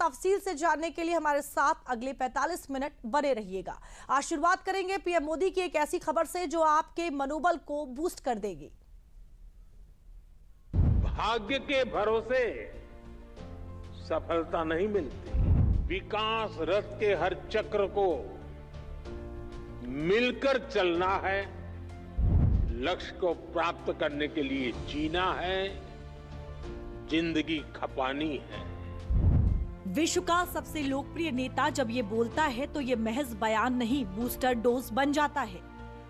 तफसील से जानने के लिए हमारे साथ अगले 45 मिनट बने रहिएगा। आज शुरुआत करेंगे पीएम मोदी की एक ऐसी खबर से जो आपके मनोबल को बूस्ट कर देगी। भाग्य के भरोसे सफलता नहीं मिलती। विकास रथ के हर चक्र को मिलकर चलना है। लक्ष्य को प्राप्त करने के लिए जीना है, जिंदगी खपानी है। विश्व का सबसे लोकप्रिय नेता जब ये बोलता है तो ये महज बयान नहीं, बूस्टर डोज बन जाता है।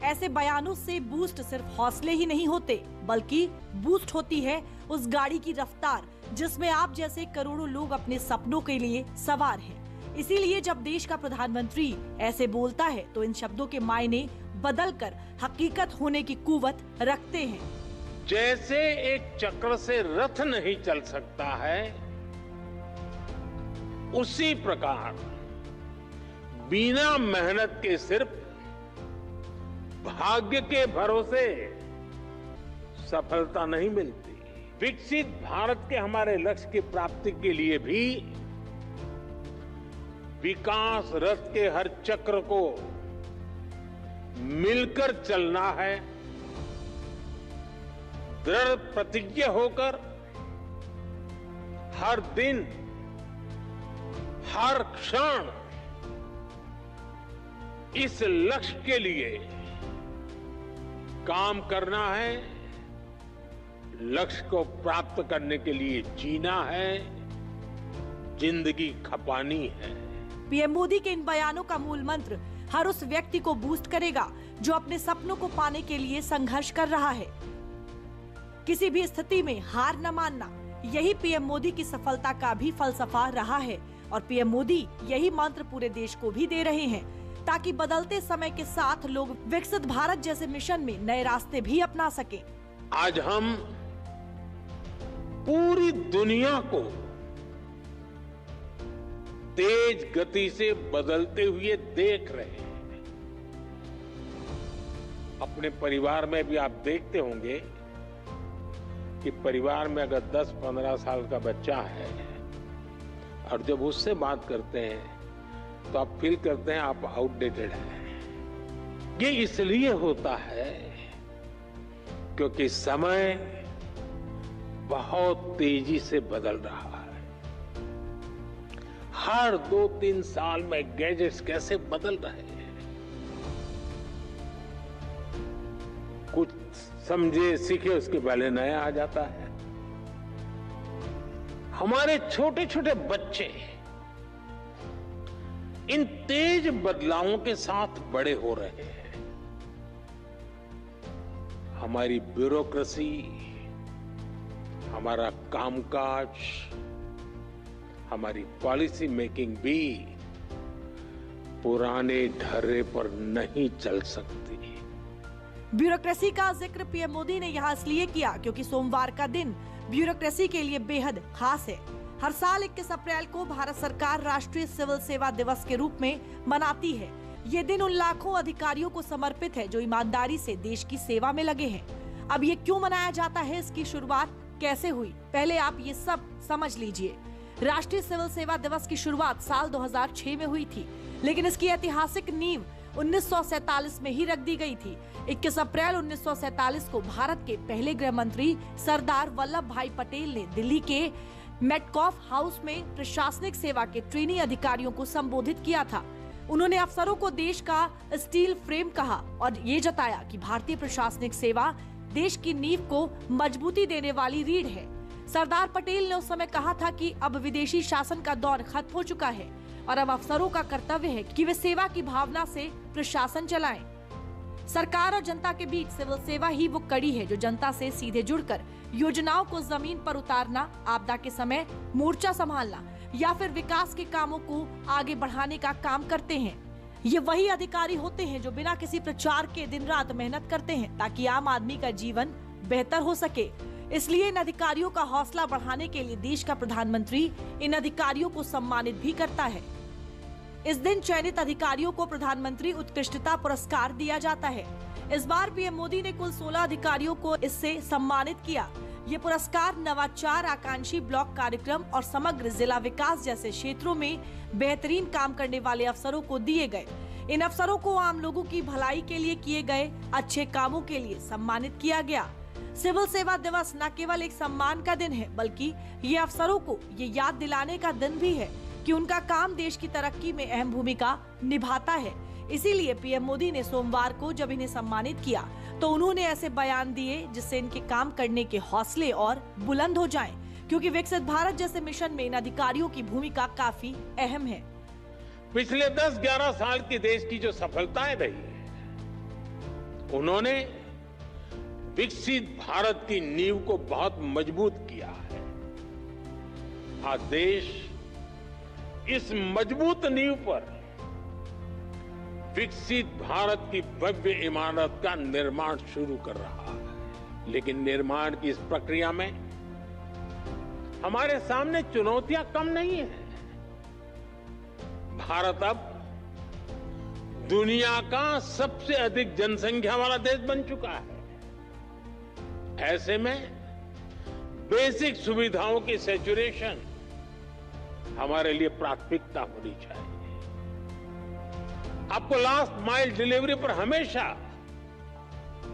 ऐसे बयानों से बूस्ट सिर्फ हौसले ही नहीं होते, बल्कि बूस्ट होती है उस गाड़ी की रफ्तार जिसमें आप जैसे करोड़ों लोग अपने सपनों के लिए सवार हैं। इसीलिए जब देश का प्रधानमंत्री ऐसे बोलता है तो इन शब्दों के मायने बदलकर हकीकत होने की कुव्वत रखते हैं। जैसे एक चक्र से रथ नहीं चल सकता है, उसी प्रकार बिना मेहनत के सिर्फ भाग्य के भरोसे सफलता नहीं मिलती। विकसित भारत के हमारे लक्ष्य की प्राप्ति के लिए भी विकास रथ के हर चक्र को मिलकर चलना है। दृढ़ प्रतिज्ञ होकर हर दिन, हर क्षण इस लक्ष्य के लिए काम करना है। लक्ष्य को प्राप्त करने के लिए जीना है, जिंदगी खपानी है। पीएम मोदी के इन बयानों का मूल मंत्र हर उस व्यक्ति को बूस्ट करेगा जो अपने सपनों को पाने के लिए संघर्ष कर रहा है। किसी भी स्थिति में हार न मानना, यही पीएम मोदी की सफलता का भी फलसफा रहा है और पीएम मोदी यही मंत्र पूरे देश को भी दे रहे हैं ताकि बदलते समय के साथ लोग विकसित भारत जैसे मिशन में नए रास्ते भी अपना सकें। आज हम पूरी दुनिया को तेज गति से बदलते हुए देख रहे हैं। अपने परिवार में भी आप देखते होंगे कि परिवार में अगर 10-15 साल का बच्चा है और जब उससे बात करते हैं तो आप फील करते हैं आप आउटडेटेड हैं। ये इसलिए होता है क्योंकि समय बहुत तेजी से बदल रहा है। हर 2-3 साल में गैजेट्स कैसे बदल रहे हैं। कुछ समझे सीखे उसके पहले नया आ जाता है। हमारे छोटे छोटे बच्चे इन तेज बदलावों के साथ बड़े हो रहे हैं। हमारी ब्यूरोक्रेसी, हमारा कामकाज, हमारी पॉलिसी मेकिंग भी पुराने ढर्रे पर नहीं चल सकती। ब्यूरोक्रेसी का जिक्र पीएम मोदी ने यहाँ इसलिए किया क्योंकि सोमवार का दिन ब्यूरोक्रेसी के लिए बेहद खास है। हर साल 21 अप्रैल को भारत सरकार राष्ट्रीय सिविल सेवा दिवस के रूप में मनाती है। ये दिन उन लाखों अधिकारियों को समर्पित है जो ईमानदारी से देश की सेवा में लगे हैं। अब ये क्यों मनाया जाता है, इसकी शुरुआत कैसे हुई, पहले आप ये सब समझ लीजिए। राष्ट्रीय सिविल सेवा दिवस की शुरुआत साल 2006 में हुई थी, लेकिन इसकी ऐतिहासिक नींव 1947 में ही रख दी गई थी। 21 अप्रैल 1947 को भारत के पहले गृह मंत्री सरदार वल्लभ भाई पटेल ने दिल्ली के मेटकॉफ हाउस में प्रशासनिक सेवा के ट्रेनी अधिकारियों को संबोधित किया था। उन्होंने अफसरों को देश का स्टील फ्रेम कहा और ये जताया कि भारतीय प्रशासनिक सेवा देश की नींव को मजबूती देने वाली रीढ़ है। सरदार पटेल ने उस समय कहा था कि अब विदेशी शासन का दौर खत्म हो चुका है और अब अफसरों का कर्तव्य है कि वे सेवा की भावना से प्रशासन चलाएं। सरकार और जनता के बीच सिविल सेवा ही वो कड़ी है जो जनता से सीधे जुड़कर योजनाओं को जमीन पर उतारना, आपदा के समय मोर्चा संभालना या फिर विकास के कामों को आगे बढ़ाने का काम करते हैं। ये वही अधिकारी होते हैं जो बिना किसी प्रचार के दिन रात मेहनत करते हैं ताकि आम आदमी का जीवन बेहतर हो सके। इसलिए इन अधिकारियों का हौसला बढ़ाने के लिए देश का प्रधानमंत्री इन अधिकारियों को सम्मानित भी करता है। इस दिन चयनित अधिकारियों को प्रधानमंत्री उत्कृष्टता पुरस्कार दिया जाता है। इस बार पीएम मोदी ने कुल 16 अधिकारियों को इससे सम्मानित किया। ये पुरस्कार नवाचार, आकांक्षी ब्लॉक कार्यक्रम और समग्र जिला विकास जैसे क्षेत्रों में बेहतरीन काम करने वाले अफसरों को दिए गए। इन अफसरों को आम लोगों की भलाई के लिए किए गए अच्छे कामों के लिए सम्मानित किया गया। सिविल सेवा दिवस न केवल एक सम्मान का दिन है, बल्कि ये अफसरों को ये याद दिलाने का दिन भी है कि उनका काम देश की तरक्की में अहम भूमिका निभाता है। इसीलिए पीएम मोदी ने सोमवार को जब इन्हें सम्मानित किया तो उन्होंने ऐसे बयान दिए जिससे इनके काम करने के हौसले और बुलंद हो जाएं, क्योंकि विकसित भारत जैसे मिशन में इन अधिकारियों की भूमिका काफी अहम है। पिछले 10-11 साल की देश की जो सफलताएं रही है, उन्होंने विकसित भारत की नींव को बहुत मजबूत किया है। आज देश इस मजबूत नींव पर विकसित भारत की भव्य इमारत का निर्माण शुरू कर रहा है। लेकिन निर्माण की इस प्रक्रिया में हमारे सामने चुनौतियां कम नहीं है। भारत अब दुनिया का सबसे अधिक जनसंख्या वाला देश बन चुका है। ऐसे में बेसिक सुविधाओं की सैचुरेशन हमारे लिए प्राथमिकता होनी चाहिए। आपको लास्ट माइल डिलीवरी पर हमेशा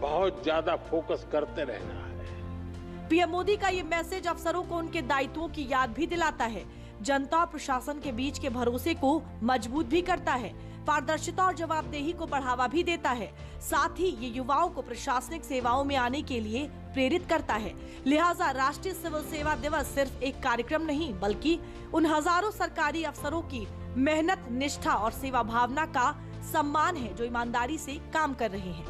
बहुत ज्यादा फोकस करते रहना है। पीएम मोदी का ये मैसेज अफसरों को उनके दायित्वों की याद भी दिलाता है, जनता और प्रशासन के बीच के भरोसे को मजबूत भी करता है, पारदर्शिता और जवाबदेही को बढ़ावा भी देता है। साथ ही ये युवाओं को प्रशासनिक सेवाओं में आने के लिए प्रेरित करता है। लिहाजा राष्ट्रीय सिविल सेवा दिवस सिर्फ एक कार्यक्रम नहीं, बल्कि उन हजारों सरकारी अफसरों की मेहनत, निष्ठा और सेवा भावना का सम्मान है जो ईमानदारी से काम कर रहे हैं।